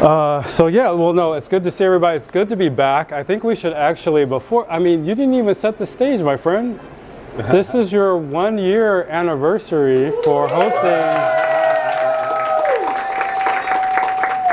So yeah, well, no, it's good to see everybody. It's good to be back. I think we should actually, you didn't even set the stage, my friend. This is your 1-year anniversary for hosting.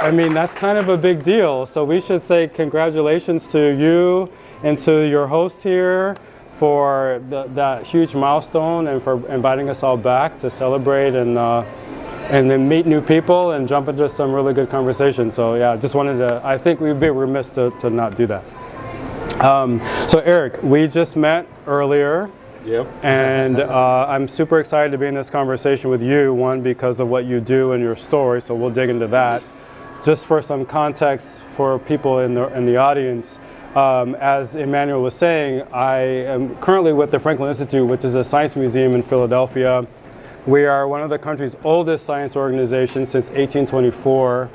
I mean, that's kind of a big deal. So we should say congratulations to you and to your host here for that huge milestone and for inviting us all back to celebrate and then meet new people and jump into some really good conversation. So yeah, just wanted to, I think we'd be remiss to not do that. So Eric, we just met earlier. Yep. And I'm super excited to be in this conversation with you, one, because of what you do and your story, so we'll dig into that. Just for some context for people in the audience, as Emmanuel was saying, I am currently with the Franklin Institute, which is a science museum in Philadelphia. We are one of the country's oldest science organizations since 1824,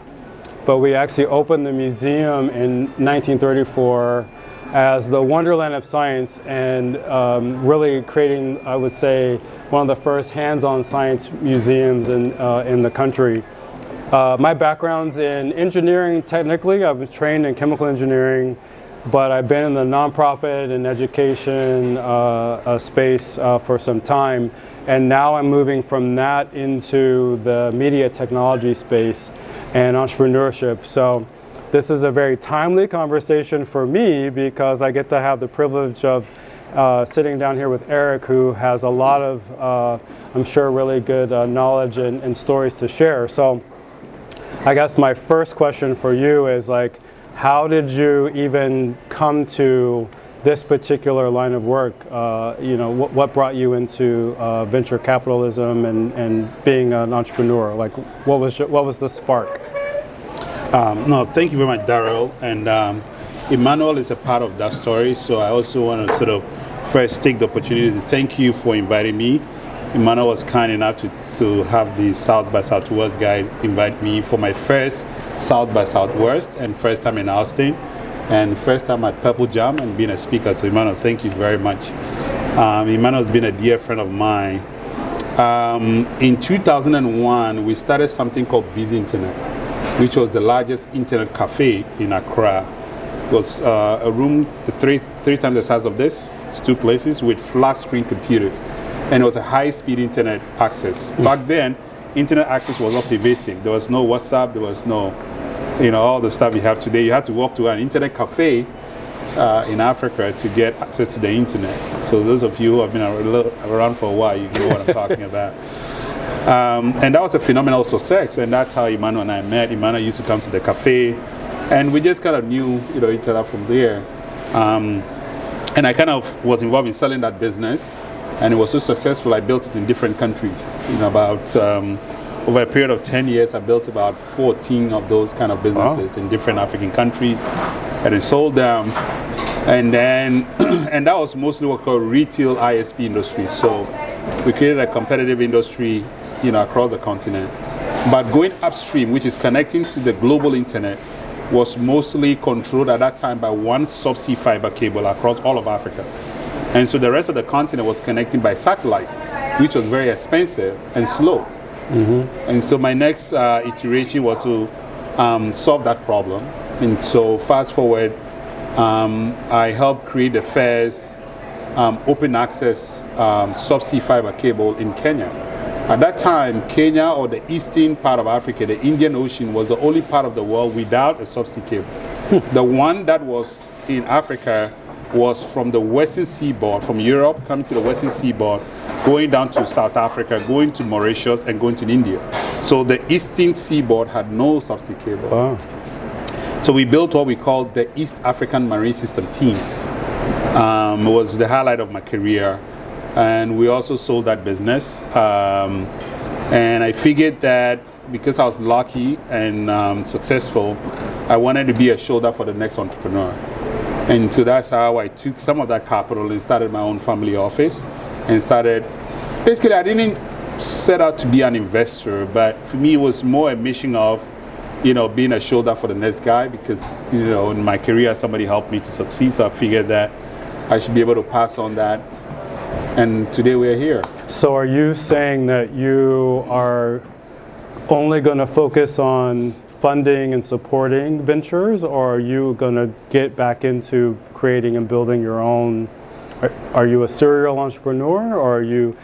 but we actually opened the museum in 1934 as the Wonderland of Science, and really creating, I would say, one of the first hands-on science museums in the country. My background's in engineering technically. I've been trained in chemical engineering, but I've been in the nonprofit and education space for some time. And now I'm moving from that into the media technology space and entrepreneurship. So this is a very timely conversation for me because I get to have the privilege of sitting down here with Eric, who has a lot of, I'm sure, really good knowledge and stories to share. So I guess my first question for you is, like, how did you even come to this particular line of work? What brought you into venture capitalism and being an entrepreneur? Like, what was the spark? No, thank you very much, Darryl. And Emmanuel is a part of that story, so I also want to sort of first take the opportunity to thank you for inviting me. Emmanuel was kind enough to have the South by Southwest guy invite me for my first South by Southwest and first time in Austin and first time at Purple Jam and being a speaker. So Emmanuel, thank you very much. Emmanuel has been a dear friend of mine. In 2001, we started something called Busy Internet, which was the largest internet cafe in Accra. It was a room three times the size of this. It's 2 places with flat screen computers. And it was a high-speed internet access. Back then, internet access was not pervasive. There was no WhatsApp, there was no, all the stuff you have today. You had to walk to an internet cafe in Africa to get access to the internet. So those of you who have been around for a while, you know what I'm talking about. And that was a phenomenal success, and that's how Emmanuel and I met. Emmanuel used to come to the cafe, and we just kind of knew each other from there. And I kind of was involved in selling that business, and it was so successful, I built it in different countries. Over a period of 10 years, I built about 14 of those kind of businesses in different African countries, and I sold them. And then, and that was mostly what we call retail ISP industry. So we created a competitive industry across the continent. But going upstream, which is connecting to the global internet, was mostly controlled at that time by one subsea fiber cable across all of Africa. And so the rest of the continent was connected by satellite, which was very expensive and slow. Mm-hmm. And so my next iteration was to solve that problem. And so fast forward, I helped create the first open access subsea fiber cable in Kenya. At that time, Kenya, or the eastern part of Africa, the Indian Ocean, was the only part of the world without a subsea cable. The one that was in Africa was from the western seaboard, from Europe, coming to the western seaboard, going down to South Africa, going to Mauritius, and going to India. So the eastern seaboard had no subsea cable. Oh. So we built what we called the East African Marine System Teams. It was the highlight of my career. And we also sold that business. And I figured that because I was lucky and successful, I wanted to be a shoulder for the next entrepreneur. And so that's how I took some of that capital and started my own family office and started, basically I didn't set out to be an investor, but for me it was more a mission of, being a shoulder for the next guy because, in my career somebody helped me to succeed, so I figured that I should be able to pass on that. And today we're here. So are you saying that you are only going to focus on funding and supporting ventures, or are you going to get back into creating and building your own? Are you a serial entrepreneur, or are you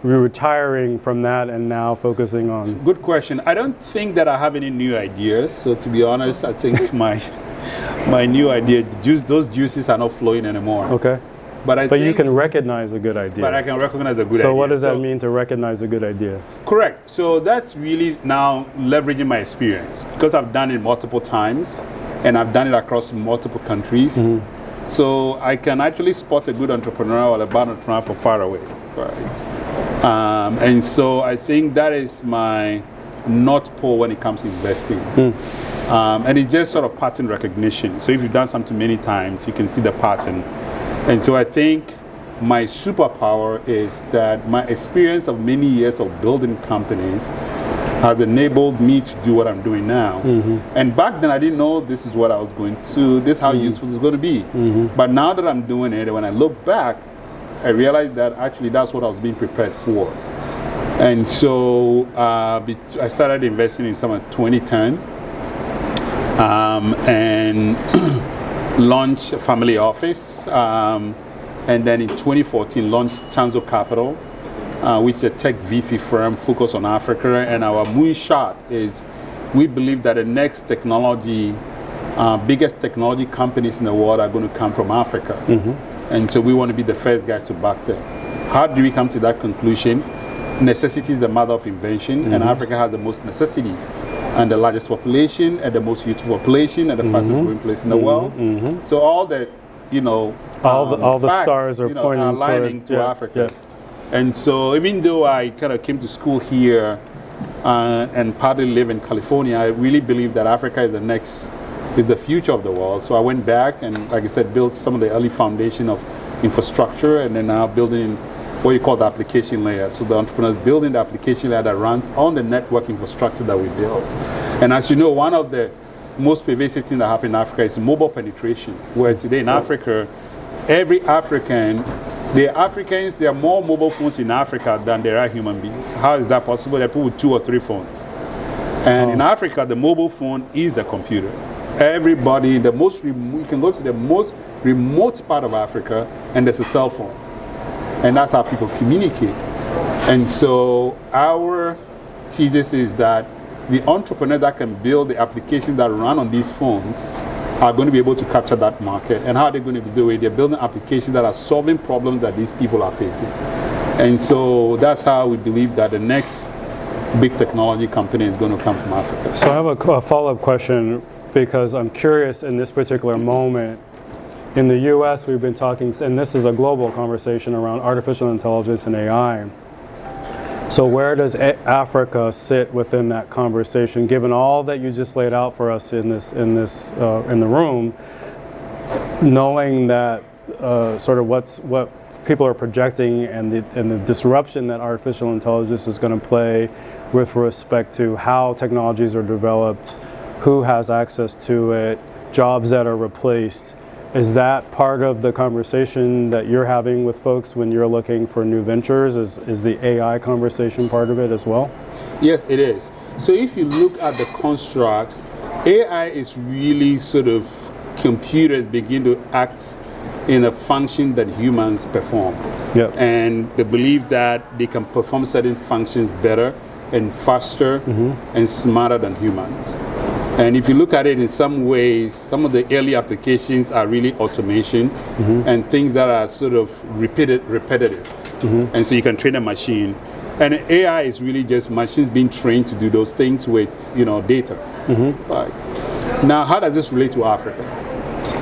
retiring from that and now focusing on? Good question. I don't think that I have any new ideas. So to be honest, I think my new idea, those juices are not flowing anymore. Okay. But you can recognize a good idea. But I can recognize a good idea. So what does that mean to recognize a good idea? Correct. So that's really now leveraging my experience, because I've done it multiple times and I've done it across multiple countries. Mm-hmm. So I can actually spot a good entrepreneur or a bad entrepreneur from far away. Right. And so I think that is my North Pole when it comes to investing. And it's just sort of pattern recognition. So if you've done something many times, you can see the pattern. And so I think my superpower is that my experience of many years of building companies has enabled me to do what I'm doing now. Mm-hmm. And back then I didn't know this is what I was going to, this is how useful it's going to be. Mm-hmm. But now that I'm doing it, when I look back, I realized that actually that's what I was being prepared for. And so I started investing in some of 2010 and launched a family office. And then in 2014 launched Chanzo Capital, which is a tech VC firm focused on Africa. And our moonshot is we believe that the next technology, biggest technology companies in the world are going to come from Africa. Mm-hmm. And so we want to be the first guys to back them. How do we come to that conclusion? Necessity is the mother of invention, and Africa has the most necessity, and the largest population, and the most youthful population, and the fastest growing place in the world. Mm-hmm. So all the, all the facts, stars are pointing are aligning towards, to Africa. Yeah. And so even though I kind of came to school here and partly live in California, I really believe that Africa is the future of the world. So I went back and, like I said, built some of the early foundation of infrastructure, and then now building in what you call the application layer. So the entrepreneurs building the application layer that runs on the network infrastructure that we built. And as you know, one of the most pervasive things that happen in Africa is mobile penetration, where today in Africa, every African, there are more mobile phones in Africa than there are human beings. How is that possible? There are people with 2 or 3 phones. And in Africa, the mobile phone is the computer. Everybody, you can go to the most remote part of Africa and there's a cell phone. And that's how people communicate. And so our thesis is that the entrepreneurs that can build the applications that run on these phones are going to be able to capture that market. And how are they going to be doing it? They're building applications that are solving problems that these people are facing. And so that's how we believe that the next big technology company is going to come from Africa. So I have a follow-up question, because I'm curious in this particular moment. In the US, we've been talking, and this is a global conversation around artificial intelligence and AI. So where does Africa sit within that conversation, given all that you just laid out for us in the room, knowing that sort of what people are projecting and the disruption that artificial intelligence is going to play with respect to how technologies are developed, who has access to it, jobs that are replaced. Is that part of the conversation that you're having with folks when you're looking for new ventures? Is the AI conversation part of it as well? Yes, it is. So if you look at the construct, AI is really sort of computers begin to act in a function that humans perform. Yep. And they believe that they can perform certain functions better and faster and smarter than humans. And if you look at it in some ways, some of the early applications are really automation and things that are sort of repetitive. And so you can train a machine. And AI is really just machines being trained to do those things with, data. Right. Now, how does this relate to Africa?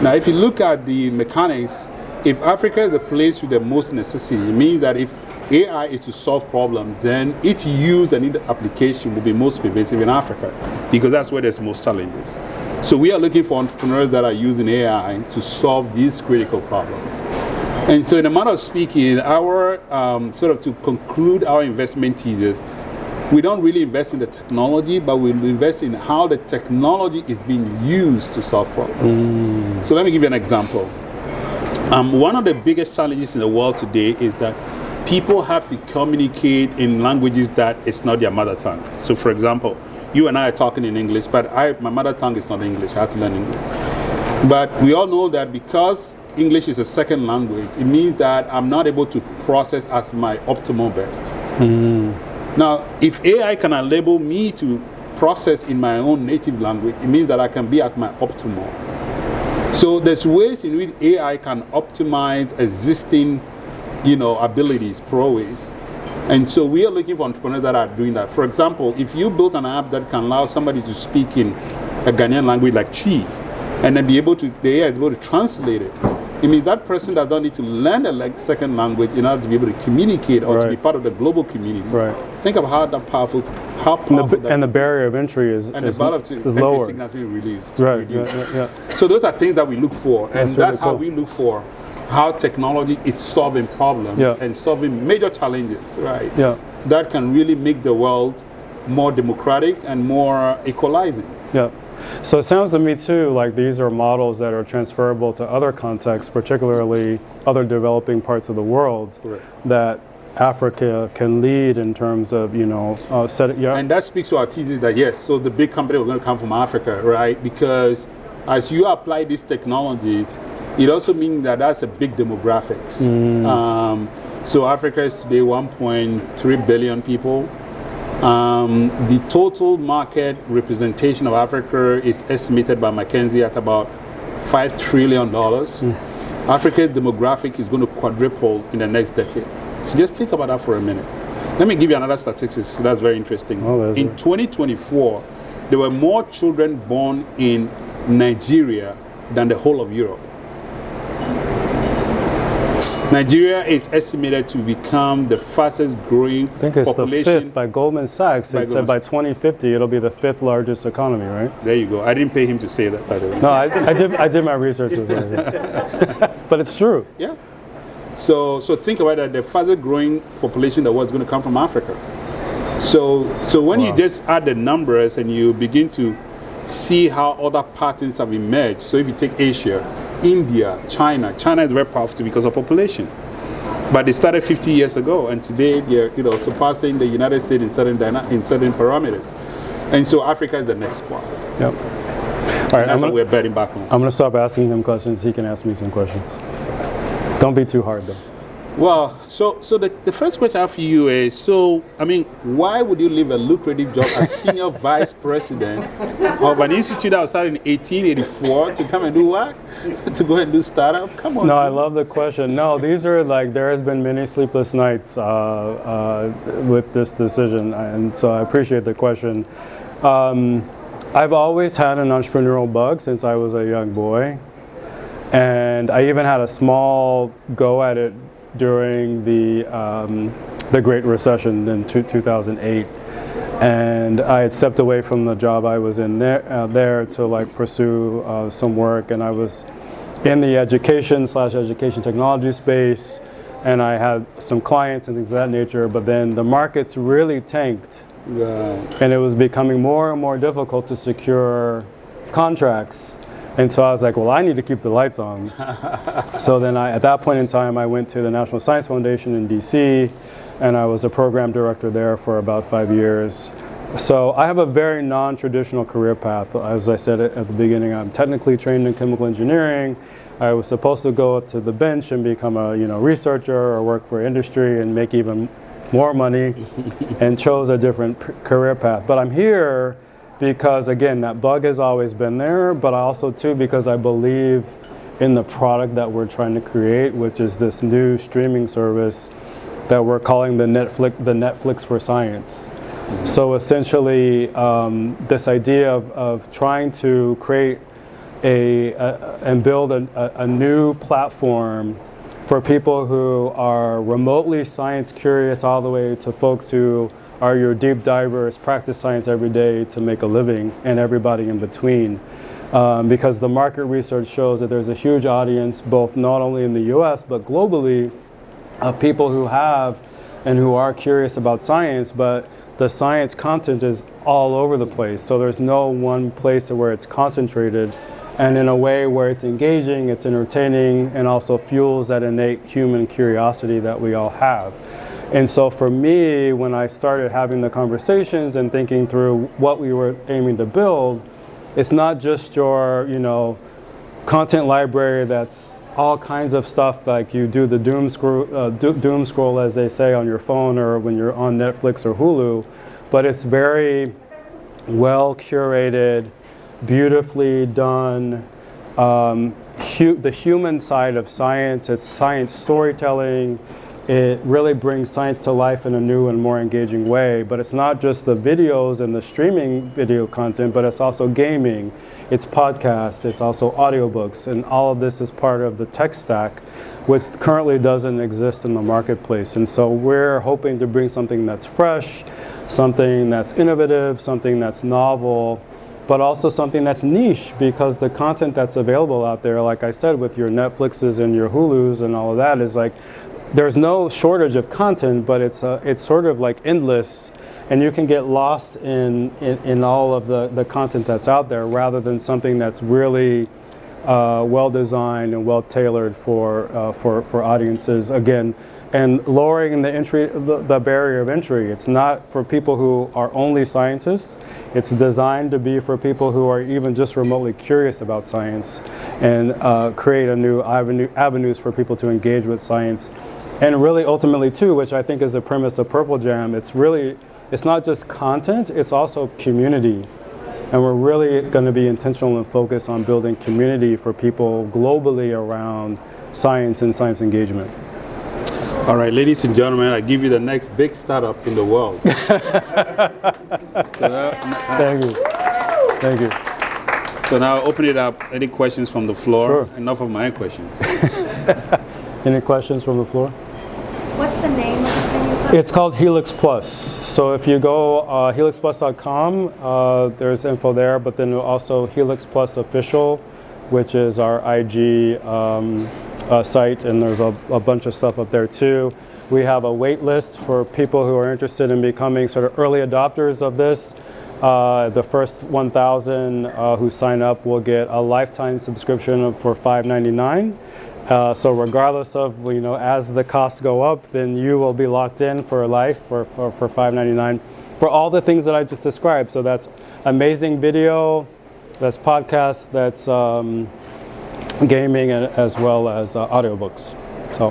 Now, if you look at the mechanics, if Africa is the place with the most necessity, it means that if AI is to solve problems, then its use and its application will be most pervasive in Africa, because that's where there's most challenges. So we are looking for entrepreneurs that are using AI to solve these critical problems. And so in a manner of speaking, our to conclude our investment thesis, we don't really invest in the technology, but we invest in how the technology is being used to solve problems. So let me give you an example. One of the biggest challenges in the world today is that people have to communicate in languages that it's not their mother tongue. So for example, you and I are talking in English, but my mother tongue is not English. I had to learn English. But we all know that because English is a second language, it means that I'm not able to process at my optimal best. Now, if AI can enable me to process in my own native language, it means that I can be at my optimal. So there's ways in which AI can optimize existing, abilities, prowess. And so we are looking for entrepreneurs that are doing that. For example, if you built an app that can allow somebody to speak in a Ghanaian language like Chi, and then the AI is able to translate it, it means that person does not need to learn a second language in order to be able to communicate or to be part of the global community. Right. Think of how powerful and the barrier of entry is lower. Significantly reduced. Right. Yeah. So those are things that we look for, and That's that's really how cool. we look for how technology is solving problems and solving major challenges, right? Yeah. That can really make the world more democratic and more equalizing. Yeah. So it sounds to me too like these are models that are transferable to other contexts, particularly other developing parts of the world, that Africa can lead in terms of, setting. And that speaks to our thesis that yes, so the big company are going to come from Africa, right? Because as you apply these technologies, it also means that that's a big demographics. So Africa is today 1.3 billion people. The total market representation of Africa is estimated by McKinsey at about $5 trillion. Africa's demographic is going to quadruple in the next decade. So just think about that for a minute. Let me give you another statistic that's very interesting. In 2024, there were more children born in Nigeria than the whole of Europe. Nigeria is estimated to become the fastest growing population. I think it's the fifth by Goldman Sachs. It said by 2050 it'll be the fifth largest economy, right? There you go. I didn't pay him to say that, by the way. No, I did my research with him. But it's true. Yeah. So think about that. The fastest growing population in the world is going to come from Africa. So when you just add the numbers and you begin to see how other patterns have emerged. So if you take Asia, India, China is very powerful because of population. But they started 50 years ago, and today they're surpassing the United States in certain parameters. And so Africa is the next spot. Yep. All right, that's what we're betting back on. I'm going to stop asking him questions. He can ask me some questions. Don't be too hard, though. Well, so the first question I have for you is, why would you leave a lucrative job as senior vice president of an institute that was started in 1884 to come and do what? To go and do startup? Come on. No, I love the question. No, these are there has been many sleepless nights with this decision, and so I appreciate the question. I've always had an entrepreneurial bug since I was a young boy, and I even had a small go at it during the Great Recession in 2008, and I had stepped away from the job I was in there to pursue some work, and I was in the education technology space, and I had some clients and things of that nature, but then the markets really tanked, and it was becoming more and more difficult to secure contracts. And so I was like, well, I need to keep the lights on. So then at that point in time, I went to the National Science Foundation in DC, and I was a program director there for about 5 years. So I have a very non-traditional career path. As I said at the beginning, I'm technically trained in chemical engineering. I was supposed to go to the bench and become a researcher or work for industry and make even more money, and chose a different career path. But I'm here because, again, that bug has always been there, but also too because I believe in the product that we're trying to create, which is this new streaming service that we're calling the Netflix for science. So essentially, this idea of trying to create and build a new platform for people who are remotely science curious, all the way to folks who are your deep divers, practice science every day to make a living, and everybody in between. Because the market research shows that there's a huge audience, both not only in the US, but globally, of people who have and who are curious about science, but the science content is all over the place. So there's no one place where it's concentrated, and in a way where it's engaging, it's entertaining, and also fuels that innate human curiosity that we all have. And so for me, when I started having the conversations and thinking through what we were aiming to build, it's not just your, content library that's all kinds of stuff like you do the doom scroll, as they say, on your phone or when you're on Netflix or Hulu, but it's very well curated, beautifully done. The human side of science, it's science storytelling. It really brings science to life in a new and more engaging way. But it's not just the videos and the streaming video content, but it's also gaming, it's podcasts, it's also audiobooks, and all of this is part of the tech stack, which currently doesn't exist in the marketplace. And so we're hoping to bring something that's fresh, something that's innovative, something that's novel, but also something that's niche, because the content that's available out there, like I said, with your Netflixes and your Hulus and all of that, is like, there's no shortage of content, but it's sort of like endless, and you can get lost in all of the content that's out there, rather than something that's really well designed and well tailored for audiences. Again, and lowering the barrier of entry. It's not for people who are only scientists. It's designed to be for people who are even just remotely curious about science, and create a new avenues for people to engage with science. And really, ultimately, too, which I think is the premise of Purple Jam, it's not just content, it's also community. And we're really going to be intentional and focused on building community for people globally around science and science engagement. All right, ladies and gentlemen, I give you the next big startup in the world. Thank you. So now open it up. Any questions from the floor? Sure. Enough of my questions. Any questions from the floor? What's the name of the thing you put? It's called Helix Plus. So if you go helixplus.com, there's info there, but then also Helix Plus Official, which is our IG site, and there's a bunch of stuff up there too. We have a wait list for people who are interested in becoming sort of early adopters of this. The first 1,000 who sign up will get a lifetime subscription for $5.99. So regardless of, as the costs go up, then you will be locked in for life for $5.99 for all the things that I just described. So that's amazing video, that's podcast, that's gaming, as well as audiobooks. So,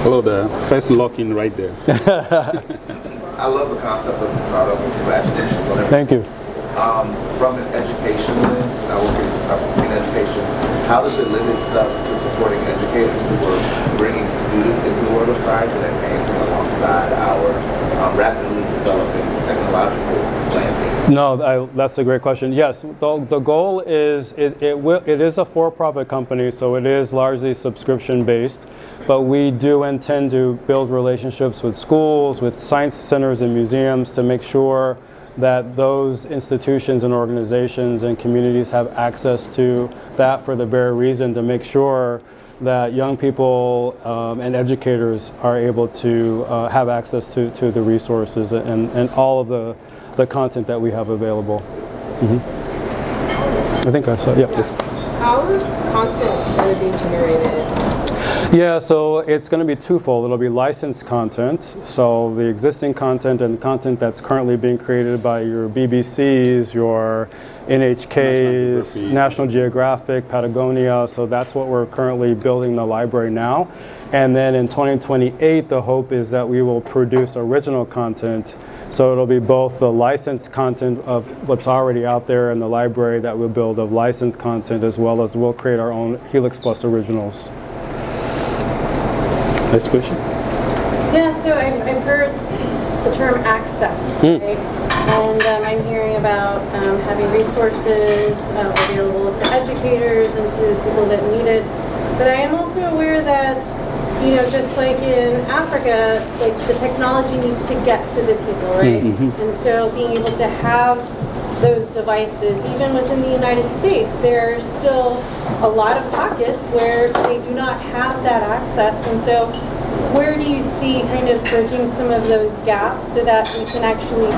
hello there. First lock-in right there. I love the concept of the startup, and congratulations on everything. Thank you. From an education lens, I work in education. How does it lend itself to supporting educators who are bringing students into the world of science and advancing alongside our rapidly developing technological landscape? No, that's a great question. Yes, the goal is it is a for-profit company, so it is largely subscription-based. But we do intend to build relationships with schools, with science centers and museums to make sure that those institutions and organizations and communities have access to that, for the very reason to make sure that young people and educators are able to have access to the resources and all of the content that we have available. I think I saw, yeah. How is content going to be generated? Yeah, so it's going to be twofold. It'll be licensed content, so the existing content and content that's currently being created by your BBCs, your NHKs, National Geographic, Patagonia, so that's what we're currently building the library now. And then in 2028, the hope is that we will produce original content, so it'll be both the licensed content of what's already out there in the library that we'll build of licensed content, as well as we'll create our own Helix Plus originals. Next question. Yeah, so I've heard the term access, right? And I'm hearing about having resources available to educators and to the people that need it. But I am also aware that, just like in Africa, like the technology needs to get to the people, right? And so being able to have those devices, even within the United States, there are still a lot of pockets where they do not have that access. And so where do you see kind of bridging some of those gaps so that we can actually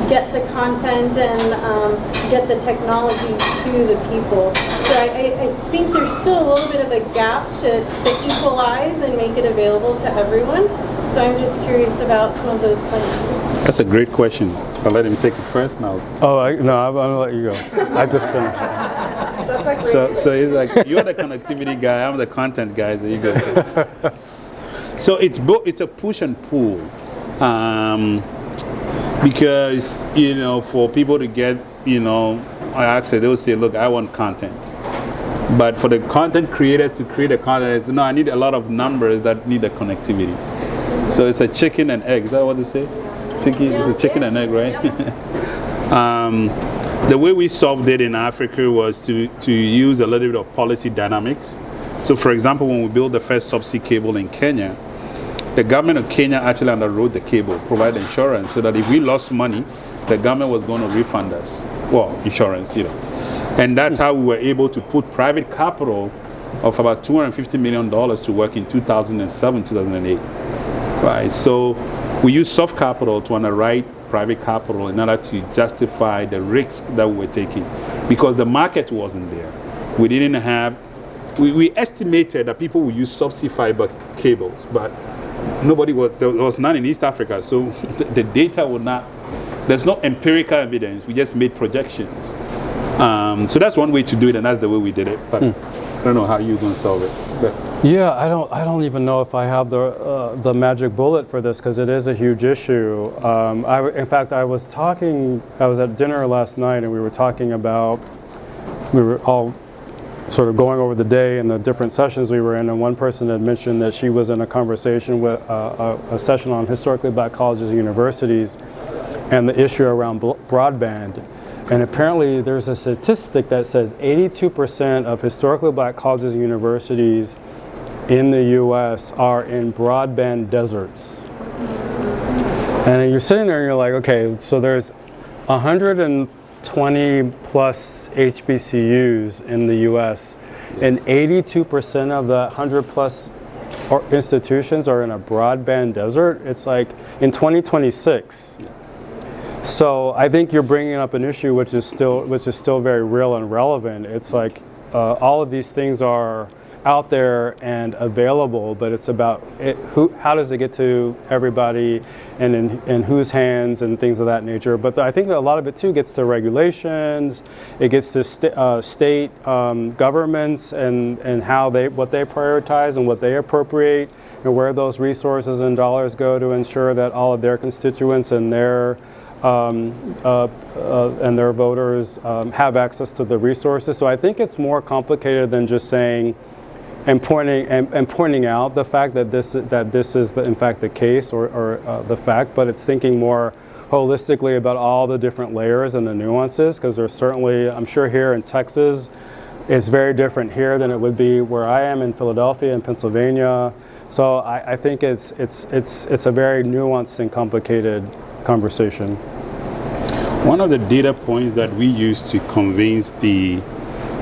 get the content and get the technology to the people? So I think there's still a little bit of a gap to equalize and make it available to everyone. So I'm just curious about some of those plans. That's a great question. I'll let him take it first now. Oh, no, I'm going to let you go. I just finished. That's like So he's like, you're the connectivity guy, I'm the content guy, so you go. So it's a push and pull. Because, for people to get, access, they'll say, look, I want content. But for the content creator to create a content, it's, no, I need a lot of numbers that need the connectivity. So it's a chicken and egg. Is that what they say? Tiki, it's a chicken and egg, right? The way we solved it in Africa was to use a little bit of policy dynamics. So for example, when we built the first subsea cable in Kenya, the government of Kenya actually underwrote the cable, provide insurance, so that if we lost money, the government was going to refund us. Well, insurance, And that's how we were able to put private capital of about $250 million to work in 2007, 2008. Right, so we used soft capital to underwrite private capital in order to justify the risk that we were taking, because the market wasn't there. We didn't have, we estimated that people would use subsea fiber cables, but there was none in East Africa, so the data would not, there's no empirical evidence, we just made projections. So that's one way to do it, and that's the way we did it, but I don't know how you're going to solve it. But. Yeah, I don't even know if I have the magic bullet for this, because it is a huge issue. In fact, I was at dinner last night, and we were all sort of going over the day and the different sessions we were in, and one person had mentioned that she was in a conversation with a session on historically black colleges and universities and the issue around broadband. And apparently there's a statistic that says 82% of historically black colleges and universities in the US are in broadband deserts. And you're sitting there and you're like, okay, so there's 120 plus HBCUs in the US, and 82% of the 100 plus institutions are in a broadband desert. It's like in 2026. So I think you're bringing up an issue which is still very real and relevant. It's like all of these things are out there and available, but it's about how does it get to everybody, and in whose hands and things of that nature. But I think that a lot of it too gets to regulations. It gets to state governments and what they prioritize and what they appropriate, and where those resources and dollars go to ensure that all of their constituents and their voters have access to the resources. So I think it's more complicated than just saying and pointing out the fact that this is in fact the case or the fact, but it's thinking more holistically about all the different layers and the nuances, because there's certainly, I'm sure here in Texas, it's very different here than it would be where I am in Philadelphia and Pennsylvania. So I think it's a very nuanced and complicated conversation. One of the data points that we used to convince the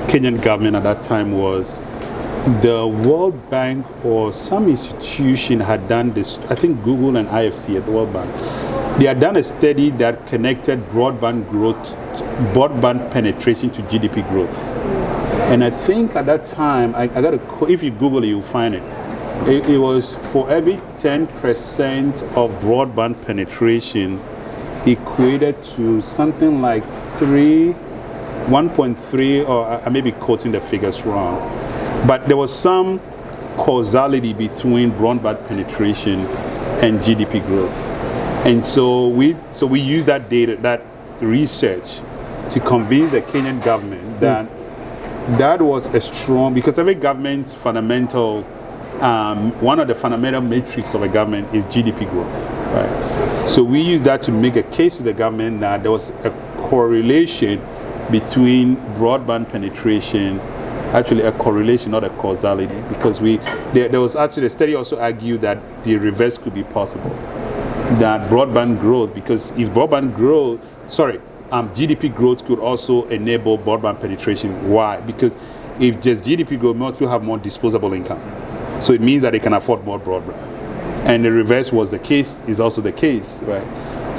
Kenyan government at that time was the World Bank or some institution had done this, I think Google and IFC at the World Bank. They had done a study that connected broadband penetration to GDP growth. And I think at that time, if you Google it, you'll find it. It was for every 10% of broadband penetration equated to something like 1.3, or I may be quoting the figures wrong. But there was some causality between broadband penetration and GDP growth. And so we used that data, that research, to convince the Kenyan government that that was a strong, because every government's fundamental, one of the fundamental metrics of a government is GDP growth, right? So we used that to make a case to the government that there was a correlation between broadband penetration, actually a correlation, not a causality, because there was actually a study also argued that the reverse could be possible, that broadband growth, because if GDP growth could also enable broadband penetration. Why? Because if just GDP growth, most people have more disposable income. So it means that they can afford more broadband. And the reverse is also the case, right?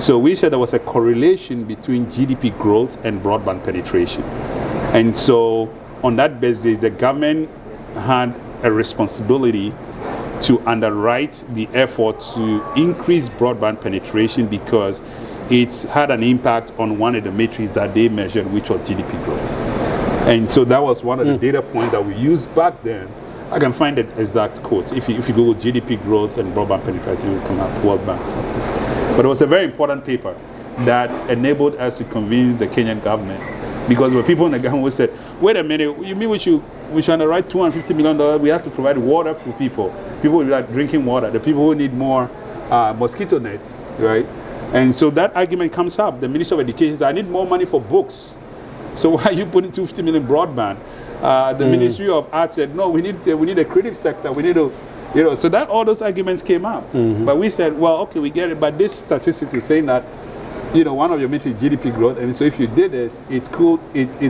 So we said there was a correlation between GDP growth and broadband penetration. And so on that basis, the government had a responsibility to underwrite the effort to increase broadband penetration because it's had an impact on one of the metrics that they measured, which was GDP growth. And so that was one of the data points that we used back then. I can find the exact quotes. If you Google GDP growth and broadband penetration, it will come up, World Bank or something. But it was a very important paper that enabled us to convince the Kenyan government, because there were people in the government who said, wait a minute, you mean we should underwrite $250 million? We have to provide water for people who are drinking water, the people who need more mosquito nets, right? And so that argument comes up. The Minister of Education says, I need more money for books. So why are you putting $250 million broadband? The Ministry of Arts said, no, we need a creative sector. We need to, so that all those arguments came up. But we said, well, okay, we get it. But this statistics is saying that, one of your metrics is GDP growth. And so if you did this, it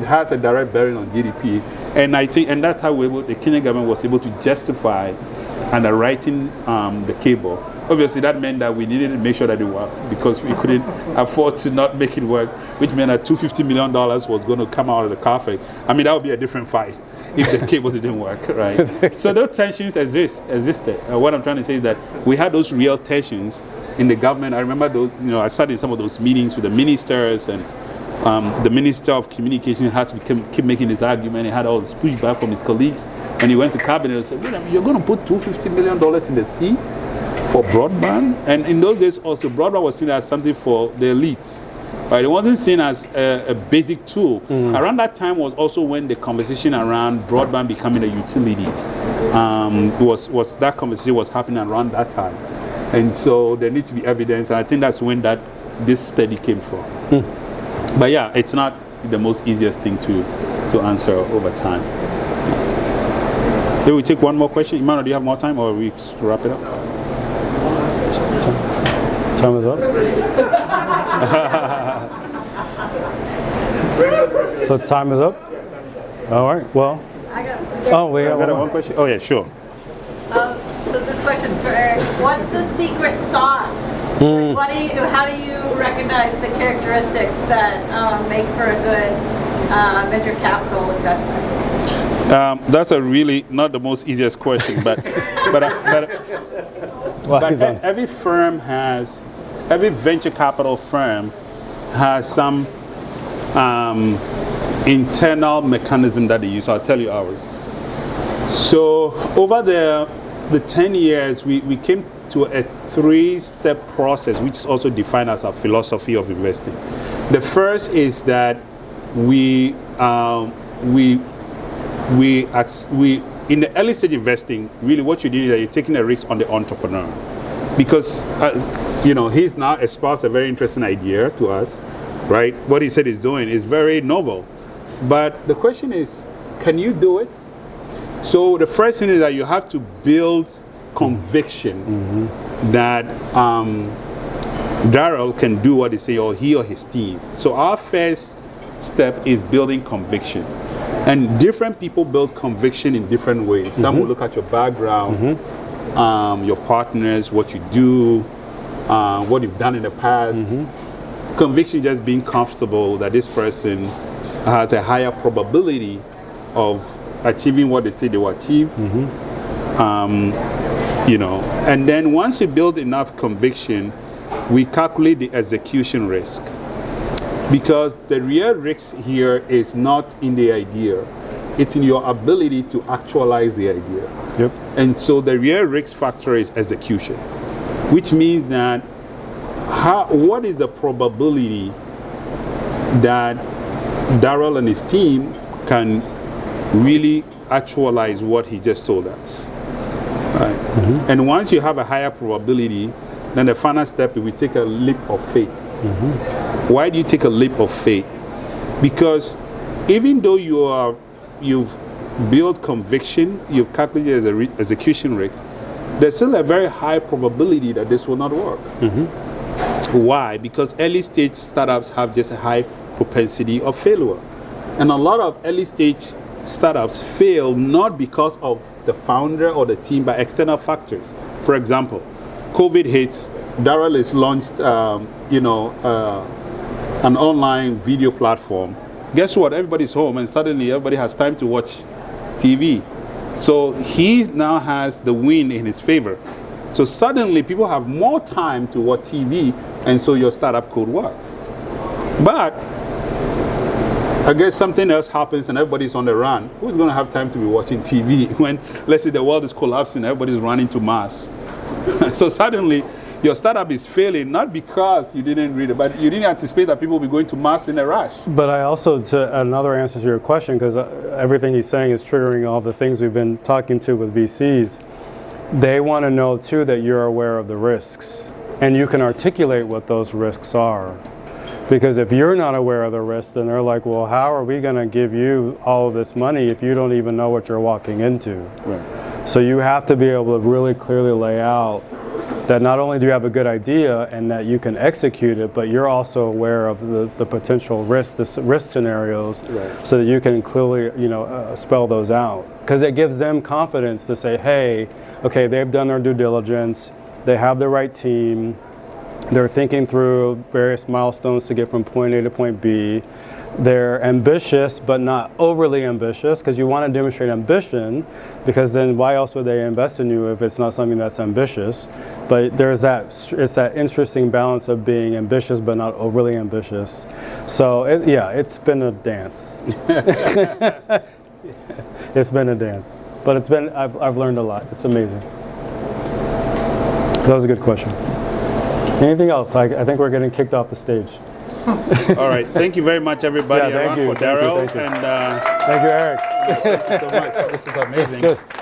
has a direct bearing on GDP. And I think, and that's how the Kenyan government was able to justify underwriting the cable. Obviously, that meant that we needed to make sure that it worked because we couldn't afford to not make it work, which meant that $250 million was going to come out of the coffin. I mean, that would be a different fight if the cable didn't work, right? So those tensions existed. What I'm trying to say is that we had those real tensions in the government. I remember those, I sat in some of those meetings with the ministers, and the Minister of Communication had to keep making this argument. He had all this pushback from his colleagues. When he went to cabinet, he said, wait a minute, you're going to put $250 million in the sea for broadband? And in those days also, broadband was seen as something for the elite. Right? It wasn't seen as a basic tool. Around that time was also when the conversation around broadband becoming a utility was that conversation was happening around that time. And so there needs to be evidence, and I think that's when this study came from. But yeah, it's not the most easiest thing to answer over time. Then we take one more question. Emmanuel, do you have more time, or we wrap it up? Time is up. So time is up? All right, well. I got We got one question. Oh yeah, sure. So this question's for Eric. What's the secret sauce? Like, how do you recognize the characteristics that make for a good venture capital investment? That's a really not the most easiest question, but every venture capital firm has some internal mechanism that they use. I'll tell you ours. So over the 10 years, we came to a 3-step process, which is also defined as our philosophy of investing. The first is that we in the early stage investing, really what you do is that you're taking a risk on the entrepreneur, because he's now espoused a very interesting idea to us, right? What he said he's doing is very novel, but the question is, can you do it? So the first thing is that you have to build conviction that Darryl can do what he say, or he or his team. So our first step is building conviction. And different people build conviction in different ways. Some will look at your background, your partners, what you do, what you've done in the past. Conviction just being comfortable that this person has a higher probability of achieving what they say they will achieve. And then once you build enough conviction, we calculate the execution risk. Because the real risk here is not in the idea, it's in your ability to actualize the idea. Yep. And so the real risk factor is execution, which means that what is the probability that Darryl and his team can really actualize what he just told us? Right? And once you have a higher probability, then the final step is we take a leap of faith. Why do you take a leap of faith? Because even though you've built conviction, you've calculated as execution risk, there's still a very high probability that this will not work. Why? Because early stage startups have just a high propensity of failure. And a lot of early stage startups fail not because of the founder or the team, but external factors. For example, COVID hits, Darryl has launched an online video platform. Guess what? Everybody's home and suddenly everybody has time to watch TV. So he now has the wind in his favor. So suddenly people have more time to watch TV, and so your startup could work. But I guess something else happens and everybody's on the run. Who's going to have time to be watching TV when, let's say, the world is collapsing, everybody's running to Mars? So suddenly your startup is failing, not because you didn't read it, but you didn't anticipate that people will be going to Mars in a rush. But I also, to another answer to your question, because everything he's saying is triggering all the things we've been talking to with VCs. They want to know too that you're aware of the risks and you can articulate what those risks are. Because if you're not aware of the risks, then they're like, well, how are we going to give you all of this money if you don't even know what you're walking into? Right. So you have to be able to really clearly lay out that not only do you have a good idea and that you can execute it, but you're also aware of the potential risk, the risk scenarios, right, so that you can clearly, spell those out. Because it gives them confidence to say, hey, okay, they've done their due diligence, they have the right team, they're thinking through various milestones to get from point A to point B. They're ambitious, but not overly ambitious, because you want to demonstrate ambition, because then why else would they invest in you if it's not something that's ambitious? But it's that interesting balance of being ambitious, but not overly ambitious. So it's been a dance. It's been a dance, but I've learned a lot. It's amazing. That was a good question. Anything else? I think we're getting kicked off the stage. All right. Thank you very much, everybody. Yeah, thank you. For Darryl. Thank you. And Thank you, Eric. thank you so much. This is amazing. It's good.